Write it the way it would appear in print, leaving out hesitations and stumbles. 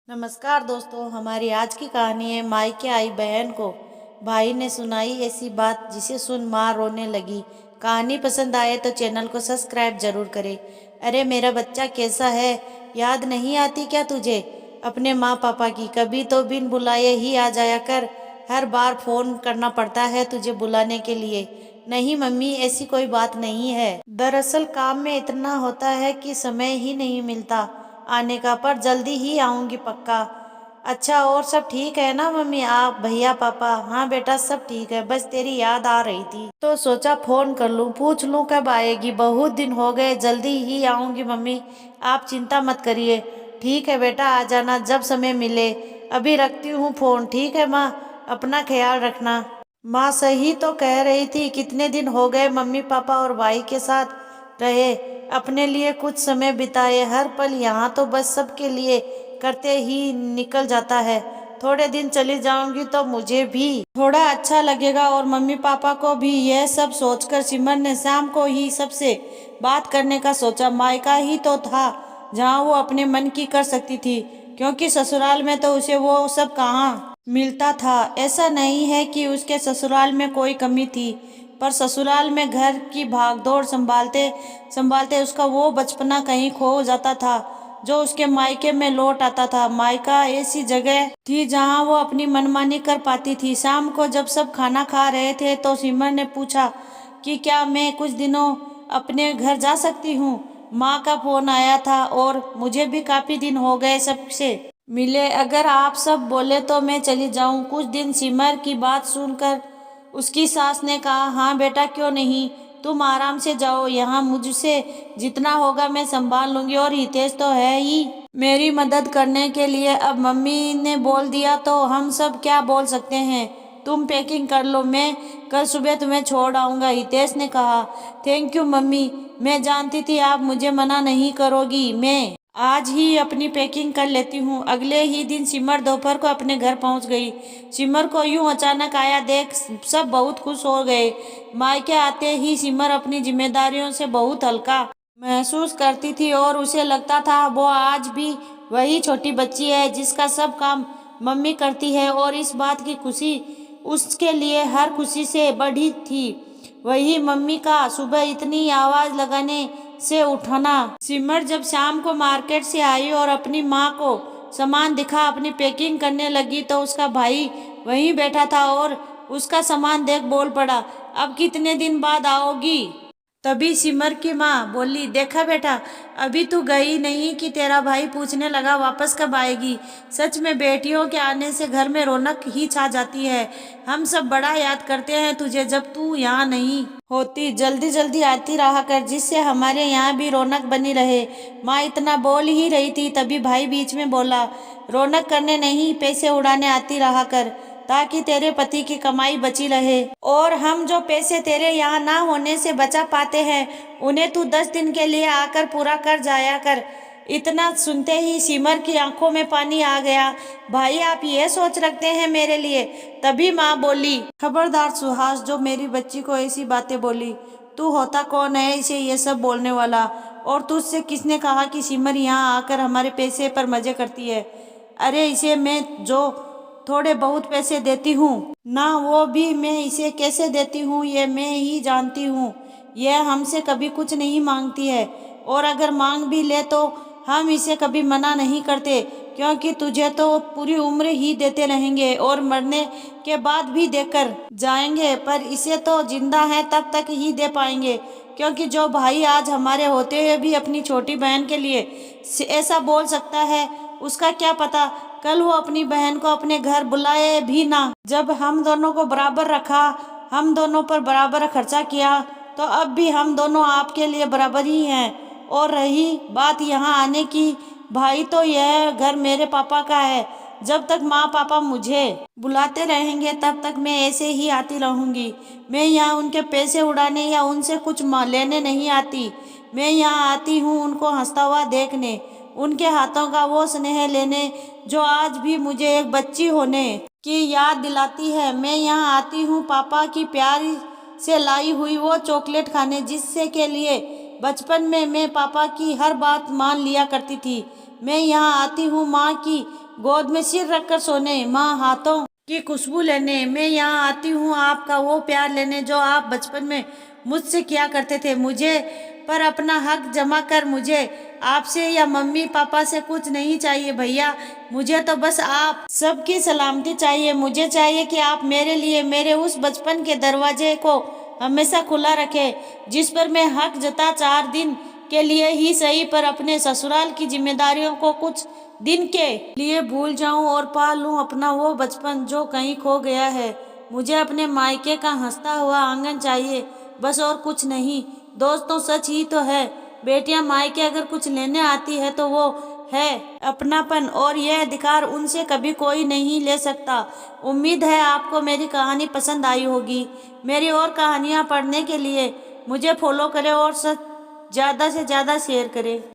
नमस्कार दोस्तों, हमारी आज की कहानी है मायके आई बहन को भाई ने सुनाई ऐसी बात जिसे सुन माँ रोने लगी। कहानी पसंद आए तो चैनल को सब्सक्राइब जरूर करें। अरे मेरा बच्चा कैसा है, याद नहीं आती क्या तुझे अपने माँ पापा की? कभी तो बिन बुलाए ही आ जाया कर, हर बार फोन करना पड़ता है तुझे बुलाने के लिए। नहीं मम्मी, ऐसी कोई बात नहीं है। दरअसल काम में इतना होता है कि समय ही नहीं मिलता आने का, पर जल्दी ही आऊंगी पक्का। अच्छा, और सब ठीक है ना मम्मी, आप भैया पापा? हाँ बेटा, सब ठीक है, बस तेरी याद आ रही थी तो सोचा फोन कर लूं, पूछ लूं कब आएगी। बहुत दिन हो गए, जल्दी ही आऊंगी मम्मी, आप चिंता मत करिए। ठीक है बेटा, आ जाना जब समय मिले। अभी रखती हूँ फोन। ठीक है माँ, अपना ख्याल रखना। माँ सही तो कह रही थी, कितने दिन हो गए मम्मी पापा और भाई के साथ रहे, अपने लिए कुछ समय बिताए। हर पल यहाँ तो बस सबके लिए करते ही निकल जाता है। थोड़े दिन चली जाऊंगी तो मुझे भी थोड़ा अच्छा लगेगा और मम्मी पापा को भी। यह सब सोचकर सिमर ने शाम को ही सबसे बात करने का सोचा। मायका ही तो था जहाँ वो अपने मन की कर सकती थी, क्योंकि ससुराल में तो उसे वो सब कहाँ मिलता था। ऐसा नहीं है कि उसके ससुराल में कोई कमी थी, पर ससुराल में घर की भागदौड़ संभालते संभालते उसका वो बचपना कहीं खो जाता था जो उसके मायके में लौट आता था। मायका ऐसी जगह थी जहां वो अपनी मनमानी कर पाती थी। शाम को जब सब खाना खा रहे थे तो सिमर ने पूछा कि क्या मैं कुछ दिनों अपने घर जा सकती हूँ। माँ का फोन आया था और मुझे भी काफी दिन हो गए सबसे मिले। अगर आप सब बोले तो मैं चली जाऊं कुछ दिन। सिमर की बात सुनकर उसकी सास ने कहा, हाँ बेटा, क्यों नहीं, तुम आराम से जाओ, यहाँ मुझसे जितना होगा मैं संभाल लूंगी, और हितेश तो है ही मेरी मदद करने के लिए। अब मम्मी ने बोल दिया तो हम सब क्या बोल सकते हैं। तुम पैकिंग कर लो, मैं कल सुबह तुम्हें छोड़ आऊंगा, हितेश ने कहा। थैंक यू मम्मी, मैं जानती थी आप मुझे मना नहीं करोगी। मैं आज ही अपनी पैकिंग कर लेती हूँ। अगले ही दिन सिमर दोपहर को अपने घर पहुँच गई। सिमर को यूं अचानक आया देख सब बहुत खुश हो गए। मायके आते ही सिमर अपनी जिम्मेदारियों से बहुत हल्का महसूस करती थी और उसे लगता था वो आज भी वही छोटी बच्ची है जिसका सब काम मम्मी करती है, और इस बात की खुशी उसके लिए हर खुशी से बढ़ी थी। वही मम्मी का सुबह इतनी आवाज लगाने से उठना। सिमर जब शाम को मार्केट से आई और अपनी माँ को सामान दिखा, अपनी पैकिंग करने लगी, तो उसका भाई वहीं बैठा था और उसका सामान देख बोल पड़ा, अब कितने दिन बाद आओगी? तभी सिमर की माँ बोली, देखा बेटा, अभी तू गई नहीं कि तेरा भाई पूछने लगा वापस कब आएगी। सच में बेटियों के आने से घर में रौनक ही छा जाती है। हम सब बड़ा याद करते हैं तुझे जब तू यहाँ नहीं होती। जल्दी जल्दी आती रहा कर, जिससे हमारे यहाँ भी रौनक बनी रहे। माँ इतना बोल ही रही थी, तभी भाई बीच में बोला, रौनक करने नहीं, पैसे उड़ाने आती रहा कर, ताकि तेरे पति की कमाई बची रहे, और हम जो पैसे तेरे यहाँ ना होने से बचा पाते हैं उन्हें तू 10 दिन के लिए आकर पूरा कर जाया कर। इतना सुनते ही सिमर की आंखों में पानी आ गया। भाई, आप ये सोच रखते हैं मेरे लिए? तभी माँ बोली, खबरदार सुहास, जो मेरी बच्ची को ऐसी बातें बोली। तू होता कौन है इसे ये सब बोलने वाला? और तुझसे किसने कहा कि सिमर यहाँ आकर हमारे पैसे पर मजे करती है? अरे इसे मैं जो थोड़े बहुत पैसे देती हूँ ना, वो भी मैं इसे कैसे देती हूँ ये मैं ही जानती हूँ। यह हमसे कभी कुछ नहीं मांगती है, और अगर मांग भी ले तो हम इसे कभी मना नहीं करते, क्योंकि तुझे तो पूरी उम्र ही देते रहेंगे और मरने के बाद भी देकर जाएंगे, पर इसे तो जिंदा है तब तक ही दे पाएंगे, क्योंकि जो भाई आज हमारे होते हुए भी अपनी छोटी बहन के लिए ऐसा बोल सकता है, उसका क्या पता कल वो अपनी बहन को अपने घर बुलाए भी ना। जब हम दोनों को बराबर रखा, हम दोनों पर बराबर खर्चा किया, तो अब भी हम दोनों आपके लिए बराबर ही हैं। और रही बात यहाँ आने की, भाई, तो यह घर मेरे पापा का है। जब तक माँ पापा मुझे बुलाते रहेंगे तब तक मैं ऐसे ही आती रहूंगी। मैं यहाँ उनके पैसे उड़ाने या उनसे कुछ लेने नहीं आती। मैं यहाँ आती हूँ उनको हंसता हुआ देखने, उनके हाथों का वो स्नेह लेने जो आज भी मुझे एक बच्ची होने की याद दिलाती है। मैं यहाँ आती हूँ पापा की प्यार से लाई हुई वो चॉकलेट खाने, जिससे के लिए बचपन में मैं पापा की हर बात मान लिया करती थी। मैं यहाँ आती हूँ माँ की गोद में सिर रखकर सोने, माँ हाथों की खुशबू लेने। मैं यहाँ आती हूँ आपका वो प्यार लेने जो आप बचपन में मुझसे किया करते थे। मुझे पर अपना हक जमा कर। मुझे आपसे या मम्मी पापा से कुछ नहीं चाहिए भैया, मुझे तो बस आप सबकी सलामती चाहिए। मुझे चाहिए कि आप मेरे लिए मेरे उस बचपन के दरवाजे को हमेशा खुला रखें जिस पर मैं हक जता 4 दिन के लिए ही सही पर अपने ससुराल की जिम्मेदारियों को कुछ दिन के लिए भूल जाऊं और पा लूं अपना वो बचपन जो कहीं खो गया है। मुझे अपने मायके का हंसता हुआ आंगन चाहिए, बस और कुछ नहीं। दोस्तों सच ही तो है, बेटियां मायके अगर कुछ लेने आती है तो वो है अपनापन, और यह अधिकार उनसे कभी कोई नहीं ले सकता। उम्मीद है आपको मेरी कहानी पसंद आई होगी। मेरी और कहानियाँ पढ़ने के लिए मुझे फॉलो करें और ज़्यादा से ज़्यादा शेयर करें।